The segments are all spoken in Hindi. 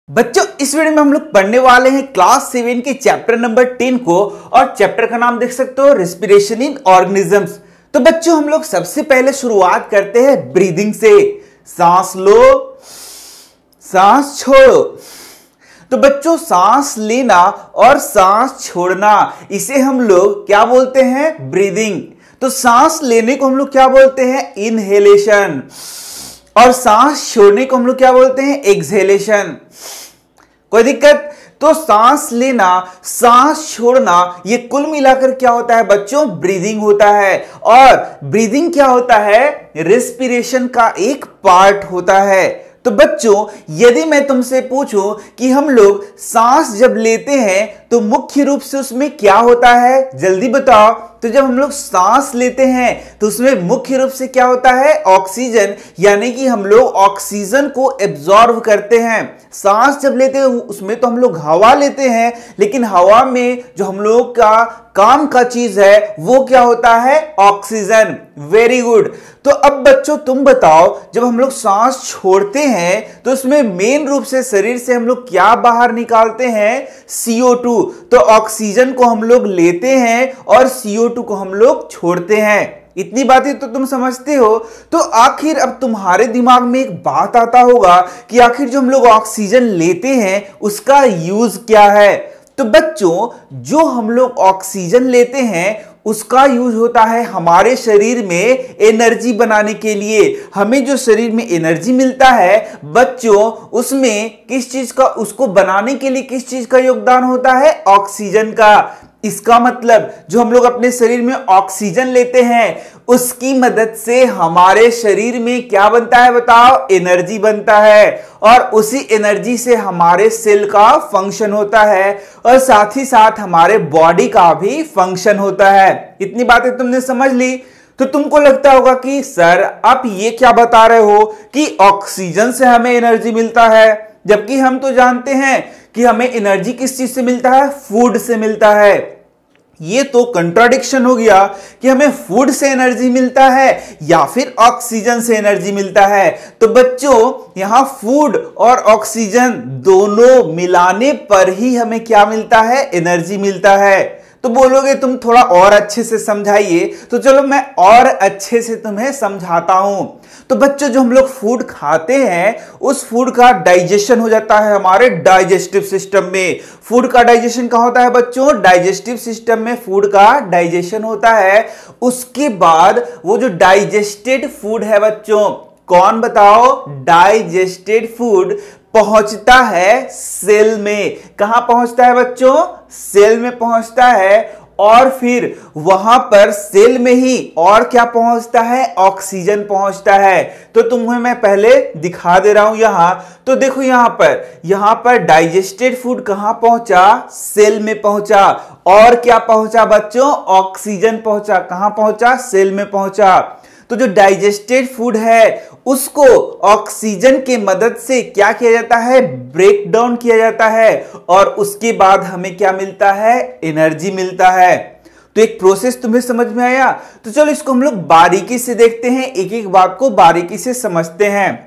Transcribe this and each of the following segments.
बच्चों इस वीडियो में हम लोग पढ़ने वाले हैं क्लास 7 के चैप्टर नंबर 10 को। और चैप्टर का नाम देख सकते हो, रेस्पिरेशन इन ऑर्गेनिजम्स। तो बच्चों हम लोग सबसे पहले शुरुआत करते हैं ब्रीदिंग से। सांस लो, सांस छोड़ो। तो बच्चों सांस लेना और सांस छोड़ना, इसे हम लोग क्या बोलते हैं? ब्रीदिंग। तो सांस लेने को हम लोग क्या बोलते हैं? इनहेलेशन। और सांस छोड़ने को हम लोग क्या बोलते हैं? एक्सहेलेशन। कोई दिक्कत? तो सांस लेना, सांस छोड़ना, ये कुल मिलाकर क्या होता है बच्चों? ब्रीदिंग होता है। और ब्रीदिंग क्या होता है? रेस्पिरेशन का एक पार्ट होता है। तो बच्चों यदि मैं तुमसे पूछूं कि हम लोग सांस जब लेते हैं तो मुख्य रूप से उसमें क्या होता है, जल्दी बताओ। तो जब हम लोग सांस लेते हैं तो उसमें मुख्य रूप से क्या होता है? ऑक्सीजन, यानी कि हम लोग ऑक्सीजन को एब्जॉर्ब करते हैं। सांस जब लेते हैं उसमें तो हम लोग हवा लेते हैं, लेकिन हवा में जो हम लोग का काम का चीज है वो क्या होता है? ऑक्सीजन। Very good. तो अब बच्चों तुम बताओ, जब हम लोग सांस छोड़ते हैं तो उसमें मेन रूप से शरीर से हम लोग क्या बाहर निकालते हैं? CO2। तो ऑक्सीजन को हम लोग लेते हैं और CO2 को हम लोग छोड़ते हैं। इतनी बातें तो तुम समझते हो। तो आखिर अब तुम्हारे दिमाग में एक बात आता होगा कि आखिर जो हम लोग ऑक्सीजन लेते हैं उसका यूज क्या है। तो बच्चों जो हम लोग ऑक्सीजन लेते हैं उसका यूज होता है हमारे शरीर में एनर्जी बनाने के लिए। हमें जो शरीर में एनर्जी मिलता है बच्चों, उसमें किस चीज का, उसको बनाने के लिए किस चीज का योगदान होता है? ऑक्सीजन का। इसका मतलब जो हम लोग अपने शरीर में ऑक्सीजन लेते हैं उसकी मदद से हमारे शरीर में क्या बनता है बताओ? एनर्जी बनता है। और उसी एनर्जी से हमारे सेल का फंक्शन होता है और साथ ही साथ हमारे बॉडी का भी फंक्शन होता है। इतनी बातें तुमने समझ ली। तो तुमको लगता होगा कि सर आप ये क्या बता रहे हो कि ऑक्सीजन से हमें एनर्जी मिलता है, जबकि हम तो जानते हैं कि हमें एनर्जी किस चीज से मिलता है? फूड से मिलता है। ये तो कंट्राडिक्शन हो गया कि हमें फूड से एनर्जी मिलता है या फिर ऑक्सीजन से एनर्जी मिलता है। तो बच्चों यहां फूड और ऑक्सीजन दोनों मिलाने पर ही हमें क्या मिलता है? एनर्जी मिलता है। तो बोलोगे तुम थोड़ा और अच्छे से समझाइए, तो चलो मैं और अच्छे से तुम्हें समझाता हूं। तो बच्चों जो हम लोग फूड खाते हैं उस फूड का डाइजेशन हो जाता है हमारे डाइजेस्टिव सिस्टम में। फूड का डाइजेशन कहां होता है बच्चों? डाइजेस्टिव सिस्टम में फूड का डाइजेशन होता है। उसके बाद वो जो डाइजेस्टेड फूड है बच्चों, कौन बताओ? डाइजेस्टेड फूड पहुंचता है सेल में। कहां पहुंचता है बच्चों? सेल में पहुंचता है। और फिर वहां पर सेल में ही और क्या पहुंचता है? ऑक्सीजन पहुंचता है। तो तुम्हें मैं पहले दिखा दे रहा हूं यहां। तो देखो यहां पर डाइजेस्टेड फूड कहां पहुंचा? सेल में पहुंचा। और क्या पहुंचा बच्चों? ऑक्सीजन पहुंचा। कहां पहुंचा? सेल में पहुंचा। तो जो डाइजेस्टेड फूड है उसको ऑक्सीजन के मदद से क्या किया जाता है? ब्रेक डाउन किया जाता है। और उसके बाद हमें क्या मिलता है? एनर्जी मिलता है। तो एक प्रोसेस तुम्हें समझ में आया? तो चलो इसको हम लोग बारीकी से देखते हैं, एक एक बात को बारीकी से समझते हैं।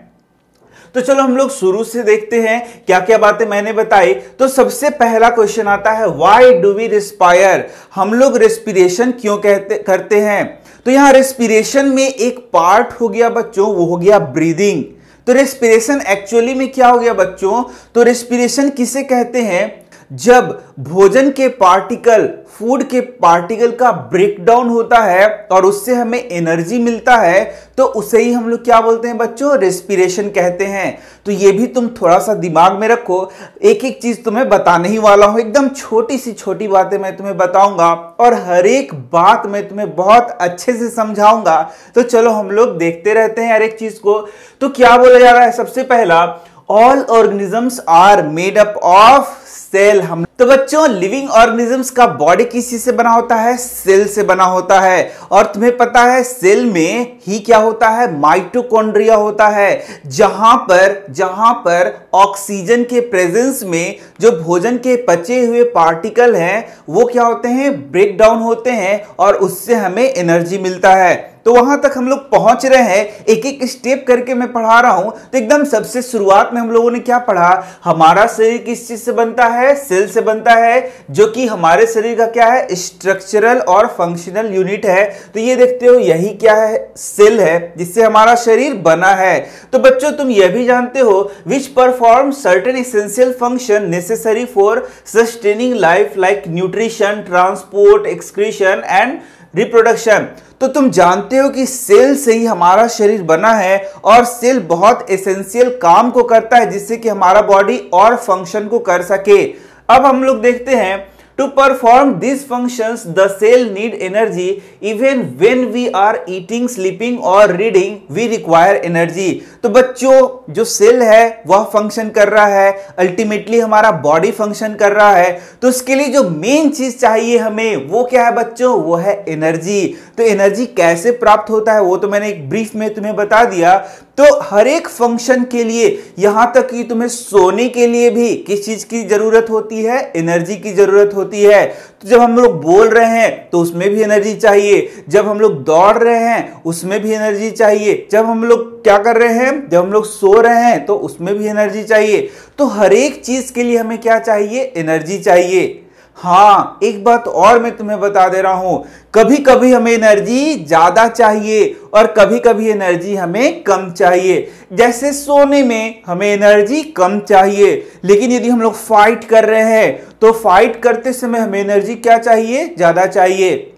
तो चलो हम लोग शुरू से देखते हैं क्या क्या बातें मैंने बताई। तो सबसे पहला क्वेश्चन आता है, व्हाई डू वी रेस्पायर? हम लोग रेस्पिरेशन क्यों करते हैं? तो यहां रेस्पिरेशन में एक पार्ट हो गया बच्चों, वो हो गया ब्रीदिंग। तो रेस्पिरेशन एक्चुअली में क्या हो गया बच्चों? तो रेस्पिरेशन किसे कहते हैं? जब भोजन के पार्टिकल, फूड के पार्टिकल का ब्रेकडाउन होता है और उससे हमें एनर्जी मिलता है, तो उसे ही हम लोग क्या बोलते हैं बच्चों? रेस्पिरेशन कहते हैं। तो ये भी तुम थोड़ा सा दिमाग में रखो, एक एक चीज तुम्हें बताने ही वाला हूं। एकदम छोटी सी छोटी बातें मैं तुम्हें बताऊंगा और हर एक बात मैं तुम्हें बहुत अच्छे से समझाऊंगा। तो चलो हम लोग देखते रहते हैं हर एक चीज को। तो क्या बोला जा रहा है? सबसे पहला, all organisms are made up of cell. हम तो बच्चों लिविंग ऑर्गेनिजम्स का बॉडी किस चीज से बना होता है? सेल से बना होता है। और तुम्हें पता है सेल में ही क्या होता है? माइटोकॉन्ड्रिया होता है, जहां पर ऑक्सीजन के प्रेजेंस में जो भोजन के पचे हुए पार्टिकल हैं वो क्या होते हैं? ब्रेक डाउन होते हैं और उससे हमें एनर्जी मिलता है। तो वहां तक हम लोग पहुंच रहे हैं, एक एक स्टेप करके मैं पढ़ा रहा हूं। तो एकदम सबसे शुरुआत में हम लोगों ने क्या पढ़ा? हमारा शरीर किस चीज से बनता है? सेल से बनता है, जो कि हमारे शरीर का क्या है? स्ट्रक्चरल और फंक्शनल यूनिट है। तो ये देखते हो यही क्या है? सेल है, जिससे हमारा शरीर बना है। तो बच्चों तुम यह भी जानते हो which perform certain essential function necessary for sustaining life like nutrition, transport, excretion and reproduction. तो तुम जानते हो कि सेल से ही हमारा शरीर बना है और सेल बहुत एसेंशियल काम को करता है जिससे कि हमारा बॉडी और फंक्शन को कर सके। अब हम लोग देखते हैं To perform these functions, the cell need energy. Even when we are eating, sleeping or reading, we require energy. तो बच्चों जो सेल है वह फंक्शन कर रहा है, अल्टीमेटली हमारा बॉडी फंक्शन कर रहा है। तो उसके लिए जो मेन चीज चाहिए हमें वो क्या है बच्चों? वो है एनर्जी। तो एनर्जी कैसे प्राप्त होता है वो तो मैंने एक ब्रीफ में तुम्हें बता दिया। तो हर एक फंक्शन के लिए, यहां तक कि तुम्हें सोने के लिए भी किस चीज की जरूरत होती है? एनर्जी की जरूरत होती है। तो जब हम लोग बोल रहे हैं तो उसमें भी एनर्जी चाहिए, जब हम लोग दौड़ रहे हैं उसमें भी एनर्जी चाहिए, जब हम लोग क्या कर रहे हैं? जब हम लोग सो रहे हैं तो उसमें भी एनर्जी चाहिए। तो हर एक चीज के लिए हमें क्या चाहिए? एनर्जी चाहिए। हाँ, एक बात और मैं तुम्हें बता दे रहा हूं, कभी कभी हमें एनर्जी ज्यादा चाहिए और कभी कभी एनर्जी हमें कम चाहिए। जैसे सोने में हमें एनर्जी कम चाहिए, लेकिन यदि हम लोग फाइट कर रहे हैं तो फाइट करते समय हमें एनर्जी क्या चाहिए? ज्यादा चाहिए।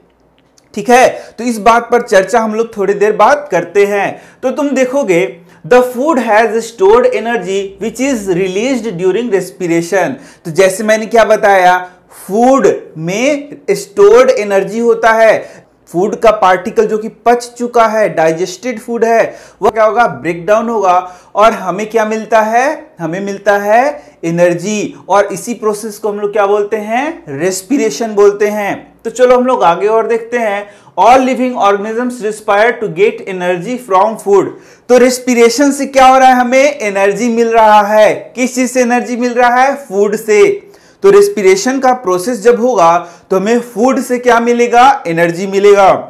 ठीक है, तो इस बात पर चर्चा हम लोग थोड़ी देर बाद करते हैं। तो तुम देखोगे The food has stored energy which is released during respiration। तो जैसे मैंने क्या बताया, फूड में स्टोर्ड एनर्जी होता है। फूड का पार्टिकल जो कि पच चुका है, डाइजेस्टेड फूड है, वह क्या होगा? ब्रेक डाउन होगा और हमें क्या मिलता है? हमें मिलता है एनर्जी। और इसी प्रोसेस को हम लोग क्या बोलते हैं? रेस्पिरेशन बोलते हैं। तो चलो हम लोग आगे और देखते हैं। All living organisms respire to get energy from food. तो रेस्पिरेशन से क्या हो रहा है? हमें एनर्जी मिल रहा है। किस चीज से एनर्जी मिल रहा है? फूड से। तो रेस्पिरेशन का प्रोसेस जब होगा तो हमें फूड से क्या मिलेगा? एनर्जी मिलेगा।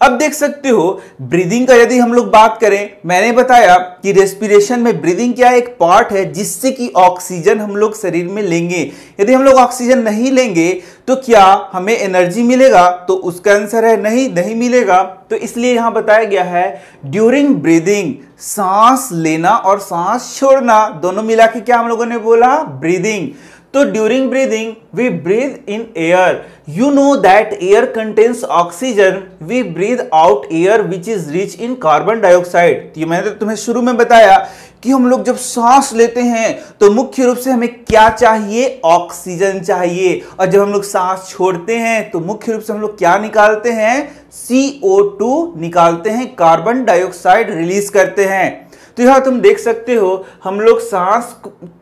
अब देख सकते हो ब्रीदिंग का यदि हम लोग बात करें, मैंने बताया कि रेस्पिरेशन में ब्रीदिंग क्या एक पार्ट है जिससे कि ऑक्सीजन हम लोग शरीर में लेंगे। यदि हम लोग ऑक्सीजन नहीं लेंगे तो क्या हमें एनर्जी मिलेगा? तो उसका आंसर है नहीं मिलेगा। तो इसलिए यहां बताया गया है ड्यूरिंग ब्रीदिंग, सांस लेना और सांस छोड़ना दोनों मिला के क्या हम लोगों ने बोला? ब्रीदिंग। तो during breathing we breathe in air. You know that air contains oxygen, we breathe out air which is rich in carbon dioxide. ये मैंने तो तुम्हें शुरू में बताया कि हम लोग जब सांस लेते हैं तो मुख्य रूप से हमें क्या चाहिए? ऑक्सीजन चाहिए। और जब हम लोग सांस छोड़ते हैं तो मुख्य रूप से हम लोग क्या निकालते हैं? CO2 निकालते हैं, कार्बन डाइऑक्साइड रिलीज करते हैं। तो यहां तुम देख सकते हो हम लोग सांस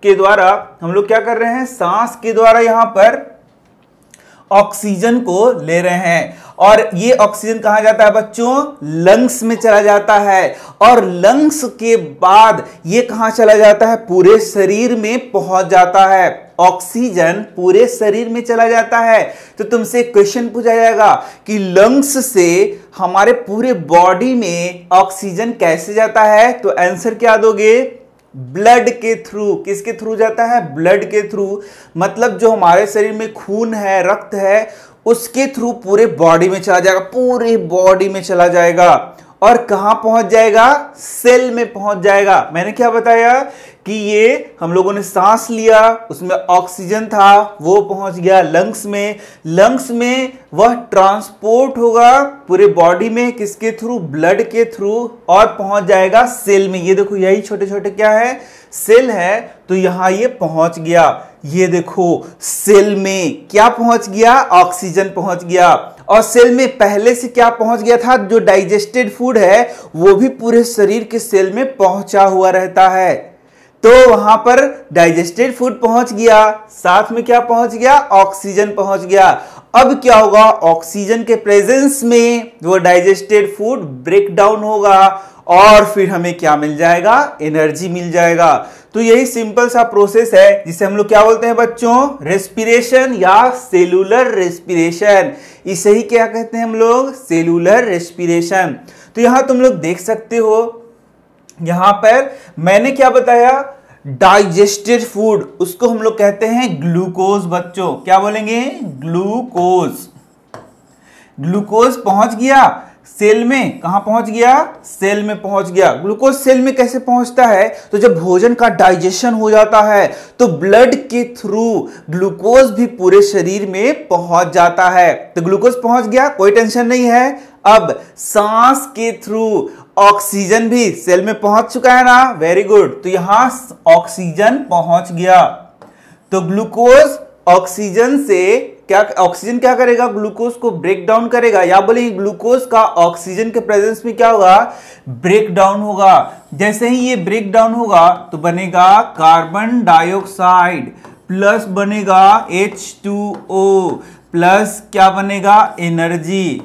के द्वारा हम लोग क्या कर रहे हैं? सांस के द्वारा यहां पर ऑक्सीजन को ले रहे हैं। और ये ऑक्सीजन कहां जाता है बच्चों? लंग्स में चला जाता है। और लंग्स के बाद ये कहां चला जाता है? पूरे शरीर में पहुंच जाता है। ऑक्सीजन पूरे शरीर में चला जाता है। तो तुमसे क्वेश्चन पूछा जाएगा कि लंग्स से हमारे पूरे बॉडी में ऑक्सीजन कैसे जाता है? तो आंसर क्या दोगे? ब्लड के थ्रू। किसके थ्रू जाता है? ब्लड के थ्रू। मतलब जो हमारे शरीर में खून है, रक्त है, उसके थ्रू पूरे बॉडी में चला जाएगा, पूरे बॉडी में चला जाएगा। और कहां पहुंच जाएगा? सेल में पहुंच जाएगा। मैंने क्या बताया कि ये हम लोगों ने सांस लिया, उसमें ऑक्सीजन था, वो पहुंच गया लंग्स में। लंग्स में वह ट्रांसपोर्ट होगा पूरे बॉडी में, किसके थ्रू? ब्लड के थ्रू, और पहुंच जाएगा सेल में। ये देखो यही छोटे छोटे क्या है? सेल है। तो यहां ये पहुंच गया। ये देखो सेल में क्या पहुंच गया? ऑक्सीजन पहुंच गया। और सेल में पहले से क्या पहुंच गया था? जो डाइजेस्टेड फूड है वो भी पूरे शरीर के सेल में पहुंचा हुआ रहता है। तो वहां पर डाइजेस्टेड फूड पहुंच गया, साथ में क्या पहुंच गया, ऑक्सीजन पहुंच गया। अब क्या होगा, ऑक्सीजन के प्रेजेंस में वो डाइजेस्टेड फूड ब्रेक डाउन होगा और फिर हमें क्या मिल जाएगा, एनर्जी मिल जाएगा। तो यही सिंपल सा प्रोसेस है जिसे हम लोग क्या बोलते हैं बच्चों, रेस्पिरेशन या सेलुलर रेस्पिरेशन। इसे ही क्या कहते हैं हम लोग, सेलुलर रेस्पिरेशन। तो यहां तुम लोग देख सकते हो, यहां पर मैंने क्या बताया, डाइजेस्टेड फूड, उसको हम लोग कहते हैं ग्लूकोज। बच्चों क्या बोलेंगे, ग्लूकोज। ग्लूकोज पहुंच गया सेल में, कहां पहुंच गया, सेल में पहुंच गया। ग्लूकोज सेल में कैसे पहुंचता है, तो जब भोजन का डाइजेशन हो जाता है तो ब्लड के थ्रू ग्लूकोज भी पूरे शरीर में पहुंच जाता है। तो ग्लूकोज पहुंच गया, कोई टेंशन नहीं है। अब सांस के थ्रू ऑक्सीजन भी सेल में पहुंच चुका है ना, वेरी गुड। तो यहां ऑक्सीजन पहुंच गया। तो ग्लूकोज ऑक्सीजन से क्या, ऑक्सीजन क्या करेगा, ग्लूकोज को ब्रेक डाउन करेगा, या बोले ग्लूकोज का ऑक्सीजन के प्रेजेंस में क्या होगा, ब्रेक डाउन होगा। जैसे ही ये ब्रेक डाउन होगा तो बनेगा कार्बन डाइऑक्साइड प्लस बनेगा H2O प्लस क्या बनेगा, एनर्जी।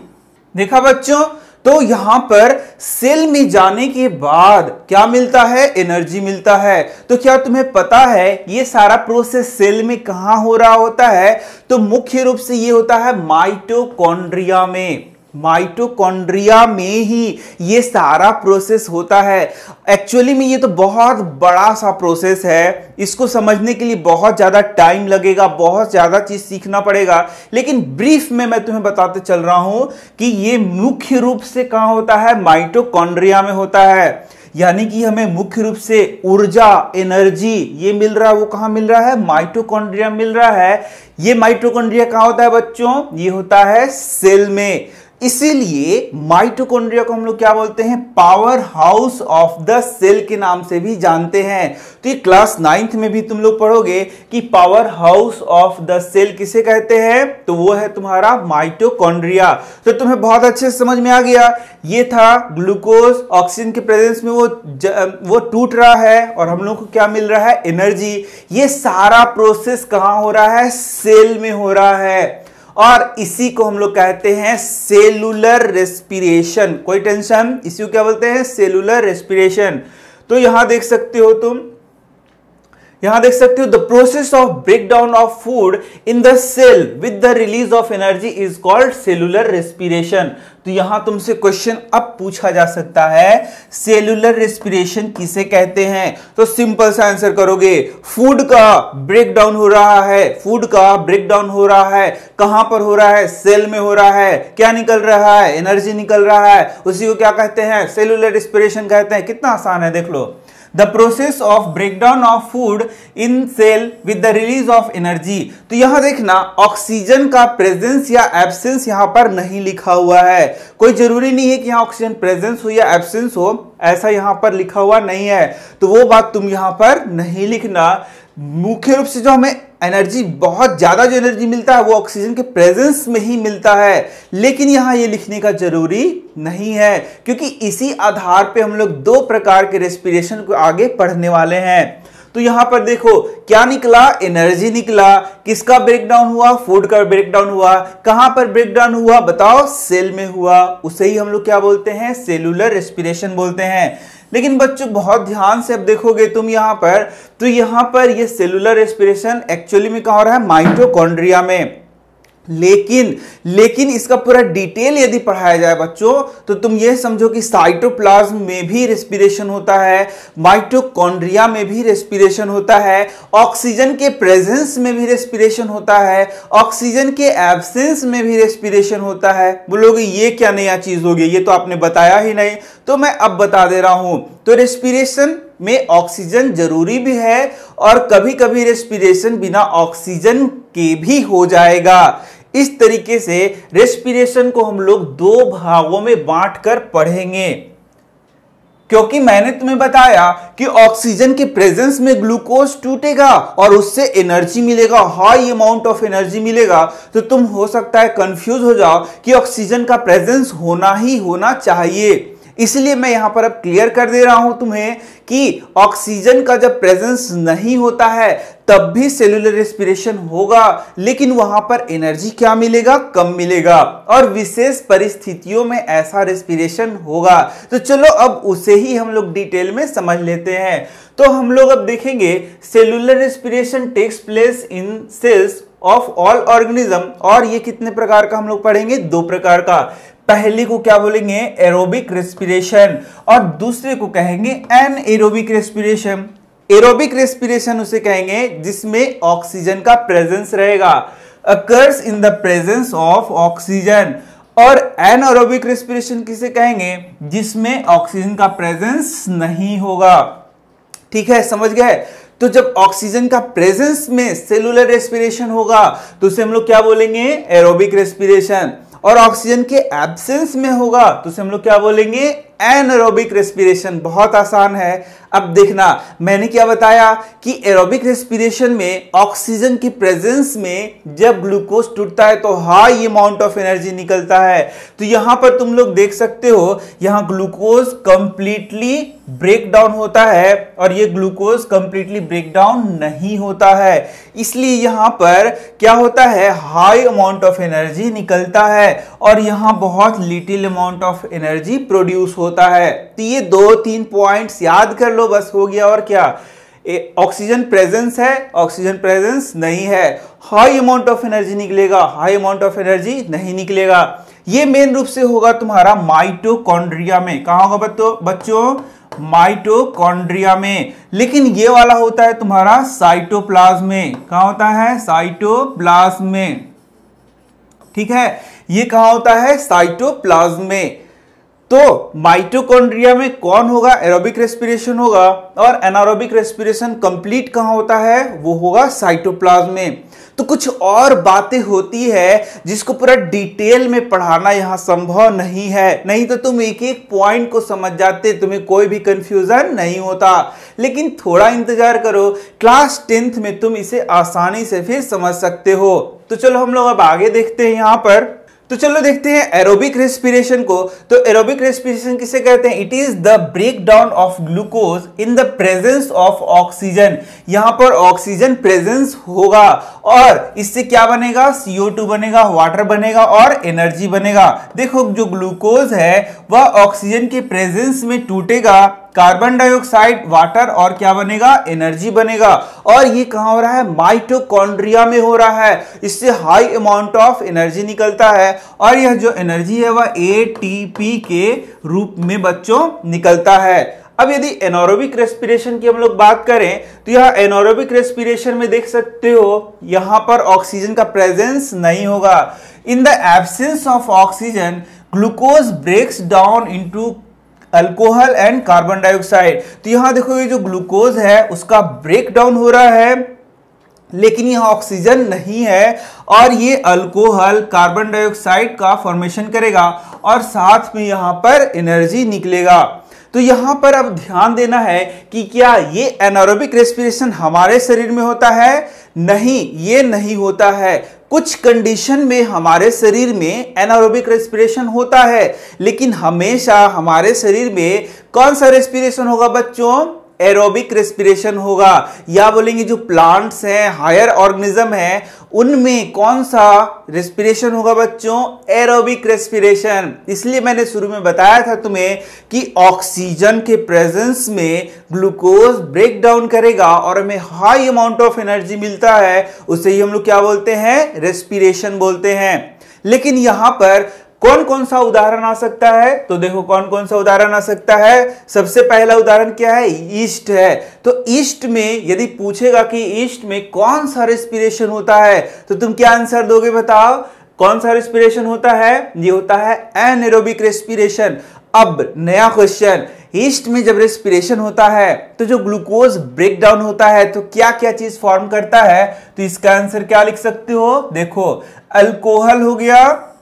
देखा बच्चों, तो यहां पर सेल में जाने के बाद क्या मिलता है, एनर्जी मिलता है। तो क्या तुम्हें पता है ये सारा प्रोसेस सेल में कहां हो रहा होता है, तो मुख्य रूप से ये होता है माइटोकॉन्ड्रिया में। माइटोकॉन्ड्रिया में ही ये सारा प्रोसेस होता है। एक्चुअली में ये तो बहुत बड़ा सा प्रोसेस है, इसको समझने के लिए बहुत ज्यादा टाइम लगेगा, बहुत ज्यादा चीज सीखना पड़ेगा। लेकिन ब्रीफ में मैं तुम्हें बताते चल रहा हूं कि ये मुख्य रूप से कहां होता है, माइटोकॉन्ड्रिया में होता है। यानी कि हमें मुख्य रूप से ऊर्जा, एनर्जी ये मिल रहा है, वो कहां मिल रहा है, माइटोकॉन्ड्रिया मिल रहा है। ये माइटोकॉन्ड्रिया कहां होता है बच्चों, ये होता है सेल में। इसीलिए माइटोकॉन्ड्रिया को हम लोग क्या बोलते हैं, power house of the cell के नाम से भी जानते हैं। तो ये क्लास 9th में भी तुम लोग पढ़ोगे कि power house of the cell किसे कहते हैं, तो वो है तुम्हारा माइटोकॉन्ड्रिया। तो तुम्हें बहुत अच्छे से समझ में आ गया, ये था ग्लूकोज ऑक्सीजन के प्रेजेंस में वो टूट रहा है और हम लोग को क्या मिल रहा है, एनर्जी। ये सारा प्रोसेस कहां हो रहा है, सेल में हो रहा है और इसी को हम लोग कहते हैं सेलुलर रेस्पिरेशन। कोई टेंशन, इसी को क्या बोलते हैं, सेलुलर रेस्पिरेशन। तो यहां देख सकते हो तुम, यहां देख सकते हो the process of break down of food in the cell with the release of energy is called cellular respiration. तो यहां तुमसे क्वेश्चन अब पूछा जा सकता है, सेलुलर रेस्पिरेशन किसे कहते हैं, तो सिंपल सा आंसर करोगे, फूड का ब्रेक डाउन हो रहा है। फूड का ब्रेक डाउन हो रहा है, कहां पर हो रहा है, सेल में हो रहा है। क्या निकल रहा है, एनर्जी निकल रहा है, उसी को क्या कहते हैं, सेलुलर रेस्पिरेशन कहते हैं। कितना आसान है देख लो, the process of breakdown of food in cell with the release of energy. तो यहां देखना, ऑक्सीजन का प्रेजेंस या एब्सेंस यहां पर नहीं लिखा हुआ है। कोई जरूरी नहीं है कि यहां ऑक्सीजन प्रेजेंस हो या एब्सेंस हो, ऐसा यहां पर लिखा हुआ नहीं है। तो वो बात तुम यहां पर नहीं लिखना। मुख्य रूप से जो हमें एनर्जी, बहुत ज्यादा जो एनर्जी मिलता है वो ऑक्सीजन के प्रेजेंस में ही मिलता है। लेकिन यहां ये लिखने का जरूरी नहीं है, क्योंकि इसी आधार पे हम लोग दो प्रकार के रेस्पिरेशन को आगे पढ़ने वाले हैं। तो यहां पर देखो क्या निकला, एनर्जी निकला। किसका ब्रेकडाउन हुआ, फूड का ब्रेकडाउन हुआ। कहां पर ब्रेकडाउन हुआ बताओ, सेल में हुआ। उसे ही हम लोग क्या बोलते हैं, सेलुलर रेस्पिरेशन बोलते हैं। लेकिन बच्चों बहुत ध्यान से अब देखोगे तुम यहां पर, तो यहां पर ये सेलुलर रेस्पिरेशन एक्चुअली में कहां हो रहा है, माइटोकॉन्ड्रिया में। लेकिन इसका पूरा डिटेल यदि पढ़ाया जाए बच्चों, तो तुम ये समझो कि साइटोप्लाज्म में भी रेस्पिरेशन होता है, माइटोकॉन्ड्रिया में भी रेस्पिरेशन होता है, ऑक्सीजन के प्रेजेंस में भी रेस्पिरेशन होता है, ऑक्सीजन के एब्सेंस में भी रेस्पिरेशन होता है। बोलोगे ये क्या नया चीज होगी, ये तो आपने बताया ही नहीं। तो मैं अब बता दे रहा हूं। तो रेस्पिरेशन में ऑक्सीजन जरूरी भी है और कभी कभी रेस्पिरेशन बिना ऑक्सीजन के भी हो जाएगा। इस तरीके से रेस्पिरेशन को हम लोग दो भागों में बांटकर पढ़ेंगे, क्योंकि मैंने तुम्हें बताया कि ऑक्सीजन के प्रेजेंस में ग्लूकोज टूटेगा और उससे एनर्जी मिलेगा, हाई अमाउंट ऑफ एनर्जी मिलेगा। तो तुम हो सकता है कंफ्यूज हो जाओ कि ऑक्सीजन का प्रेजेंस होना ही होना चाहिए। इसलिए मैं यहां पर अब क्लियर कर दे रहा हूं तुम्हें कि ऑक्सीजन का जब प्रेजेंस नहीं होता है तब भी सेलुलर रेस्पिरेशन होगा, लेकिन वहां पर एनर्जी क्या मिलेगा, कम मिलेगा, और विशेष परिस्थितियों में ऐसा रेस्पिरेशन होगा। तो चलो अब उसे ही हम लोग डिटेल में समझ लेते हैं। तो हम लोग अब देखेंगे cellular respiration takes place in cells of all organism, और ये कितने प्रकार का हम लोग पढ़ेंगे, 2 प्रकार का। पहले को क्या बोलेंगे, एरोबिक रेस्पिरेशन, और दूसरे को कहेंगे एनएरोबिक रेस्पिरेशन। एरोबिक रेस्पिरेशन उसे कहेंगे जिसमें ऑक्सीजन का प्रेजेंस रहेगा, occurs in the presence of oxygen. और एनारोबिक रेस्पिरेशन किसे कहेंगे, जिसमें ऑक्सीजन का प्रेजेंस नहीं होगा। ठीक है, समझ गए। तो जब ऑक्सीजन का प्रेजेंस में सेलुलर रेस्पिरेशन होगा तो उसे हम लोग क्या बोलेंगे, एरोबिक रेस्पिरेशन, और ऑक्सीजन के एब्सेंस में होगा तो उसे हम लोग क्या बोलेंगे, एनारोबिक रेस्पिरेशन। बहुत आसान है। अब देखना मैंने क्या बताया कि एरोबिक रेस्पिरेशन में ऑक्सीजन की प्रेजेंस में जब ग्लूकोज टूटता है तो हाई अमाउंट ऑफ एनर्जी निकलता है। तो यहां पर तुम लोग देख सकते हो, यहां ग्लूकोज कंप्लीटली ब्रेक डाउन होता है और ये ग्लूकोज कंप्लीटली ब्रेक डाउन नहीं होता है। इसलिए यहां पर क्या होता है, हाई अमाउंट ऑफ एनर्जी निकलता है और यहां बहुत little amount of energy produce होता है। तो ये 2-3 पॉइंट्स याद कर लो, बस हो गया। और क्या, ऑक्सीजन प्रेजेंस है, ऑक्सीजन प्रेजेंस नहीं है, हाई अमाउंट ऑफ एनर्जी निकलेगा, हाई अमाउंट ऑफ एनर्जी नहीं निकलेगा। ये मेन रूप से होगा तुम्हारा माइटोकॉन्ड्रिया में। कहां होगा बच्चों, माइटोकॉन्ड्रिया में। लेकिन ये वाला होता है तुम्हारा साइटोप्लाज्म में। कहां होता है, साइटोप्लाज्म में। ठीक है, ये कहां होता है, साइटोप्लाज्म में। तो माइटोकॉन्ड्रिया में कौन होगा, एरोबिक रेस्पिरेशन होगा, और एनारोबिक रेस्पिरेशन कंप्लीट कहां होता है, वो होगा साइटोप्लाज्म में। तो कुछ और बातें होती है जिसको पूरा डिटेल में पढ़ाना यहां संभव नहीं है, नहीं तो तुम एक एक पॉइंट को समझ जाते, तुम्हें कोई भी कंफ्यूजन नहीं होता। लेकिन थोड़ा इंतजार करो, क्लास 10th में तुम इसे आसानी से फिर समझ सकते हो। तो चलो हम लोग अब आगे देखते हैं यहां पर। तो चलो देखते हैं एरोबिक रेस्पिरेशन को। तो एरोबिक रेस्पिरेशन किसे कहते हैं, it is the break down of glucose in the presence of oxygen. यहां पर ऑक्सीजन प्रेजेंस होगा और इससे क्या बनेगा, CO2 बनेगा, वाटर बनेगा और एनर्जी बनेगा। देखो जो ग्लूकोज है वह ऑक्सीजन के प्रेजेंस में टूटेगा, कार्बन डाइऑक्साइड, वाटर और क्या बनेगा, एनर्जी बनेगा। और ये कहां हो रहा है, माइटोकॉन्ड्रिया में हो रहा है। इससे हाई अमाउंट ऑफ एनर्जी निकलता है और यह जो एनर्जी है वह ATP के रूप में बच्चों निकलता है। अब यदि एनारोबिक रेस्पिरेशन की हम लोग बात करें तो यह एनारोबिक रेस्पिरेशन में देख सकते हो, यहां पर ऑक्सीजन का प्रेजेंस नहीं होगा। In the absence of oxygen glucose breaks down into alcohol and carbon dioxide. तो यहां देखो ये जो ग्लूकोज है उसका ब्रेक डाउन हो रहा है, लेकिन यहां ऑक्सीजन नहीं है और ये अल्कोहल कार्बन डाइऑक्साइड का फॉर्मेशन करेगा और साथ में यहां पर एनर्जी निकलेगा। तो यहां पर अब ध्यान देना है कि क्या ये एनारोबिक रेस्पिरेशन हमारे शरीर में होता है, नहीं, ये नहीं होता है। कुछ कंडीशन में हमारे शरीर में एनारोबिक रेस्पिरेशन होता है, लेकिन हमेशा हमारे शरीर में कौन सा रेस्पिरेशन होगा बच्चों, एरोबिक रेस्पिरेशन होगा। या बोलेंगे जो प्लांट्स हैं, हायर ऑर्गेनिज्म हैं, उनमें कौन सा रेस्पिरेशन होगा बच्चों, एरोबिक रेस्पिरेशन। इसलिए मैंने शुरू में बताया था तुम्हें कि ऑक्सीजन के प्रेजेंस में ग्लूकोज ब्रेक डाउन करेगा और हमें हाई अमाउंट ऑफ एनर्जी मिलता है, उसे ही हम लोग क्या बोलते हैं, रेस्पिरेशन बोलते हैं। लेकिन यहां पर कौन कौन सा उदाहरण आ सकता है, तो देखो कौन कौन सा उदाहरण आ सकता है। सबसे पहला उदाहरण क्या है, ईस्ट है। तो ईस्ट में यदि पूछेगा कि ईस्ट में कौन सा रेस्पिरेशन होता है तो तुम क्या आंसर दोगे, बताओ कौन सा रेस्पिरेशन होता है, ये होता है एनारोबिक रेस्पिरेशन। अब नया क्वेश्चन, ईस्ट में जब रेस्पिरेशन होता है तो जो ग्लूकोज ब्रेक डाउन होता है तो क्या क्या चीज फॉर्म करता है, तो इसका आंसर क्या लिख सकते हो, देखो अल्कोहल हो गया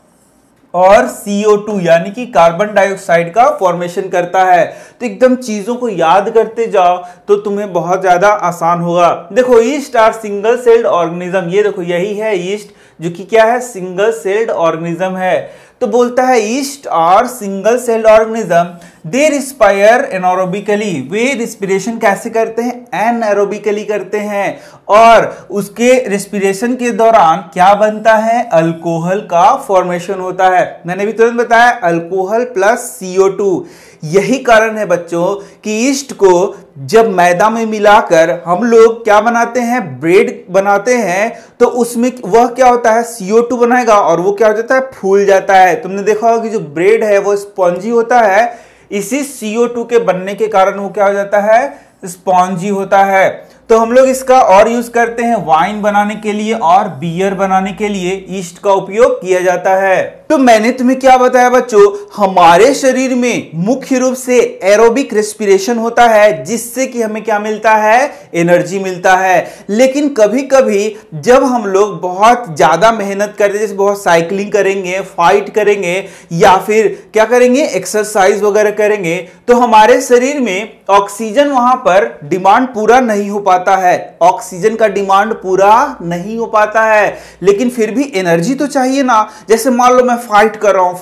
और CO2 यानी कि कार्बन डाइऑक्साइड का फॉर्मेशन करता है। तो एकदम चीजों को याद करते जाओ तो तुम्हें बहुत ज्यादा आसान होगा। देखो yeast are single celled organism, ये देखो यही है ईस्ट जो कि क्या है, सिंगल सेल्ड ऑर्गेनिज्म है। तो बोलता है yeast are single celled organism they respire anaerobically, वे रिस्पिरेशन कैसे करते हैं? एनारोबिकली करते हैं। और उसके रिस्पिरेशन के दौरान क्या बनता है? अल्कोहल का फॉर्मेशन होता है। मैंने भी तुरंत बताया, अल्कोहल प्लस CO2। यही कारण है बच्चों कि यीस्ट को जब मैदा में मिलाकर हम लोग क्या बनाते हैं? ब्रेड बनाते हैं, तो उसमें वह क्या होता है? CO2 बनाएगा और वो क्या हो जाता है? फूल जाता है। तुमने देखा होगा कि जो ब्रेड है वो स्पॉन्जी होता है, इसी CO2 के बनने के कारण वो क्या हो जाता है? स्पॉन्जी होता है। तो हम लोग इसका और यूज करते हैं वाइन बनाने के लिए और बियर बनाने के लिए यीस्ट का उपयोग किया जाता है। तो मैंने तुम्हें क्या बताया बच्चों? हमारे शरीर में मुख्य रूप से एरोबिक रेस्पिरेशन होता है, जिससे कि हमें क्या मिलता है? एनर्जी मिलता है। लेकिन कभी कभी जब हम लोग बहुत ज्यादा मेहनत करते, जैसे बहुत साइकिलिंग करेंगे, फाइट करेंगे या फिर क्या करेंगे? एक्सरसाइज वगैरह करेंगे, तो हमारे शरीर में ऑक्सीजन वहां पर डिमांड पूरा नहीं हो पाता है। ऑक्सीजन का डिमांड पूरा नहीं हो पाता है, लेकिन फिर भी एनर्जी तो चाहिए ना। जैसे मान लो मैं फाइट कर रहा हूं,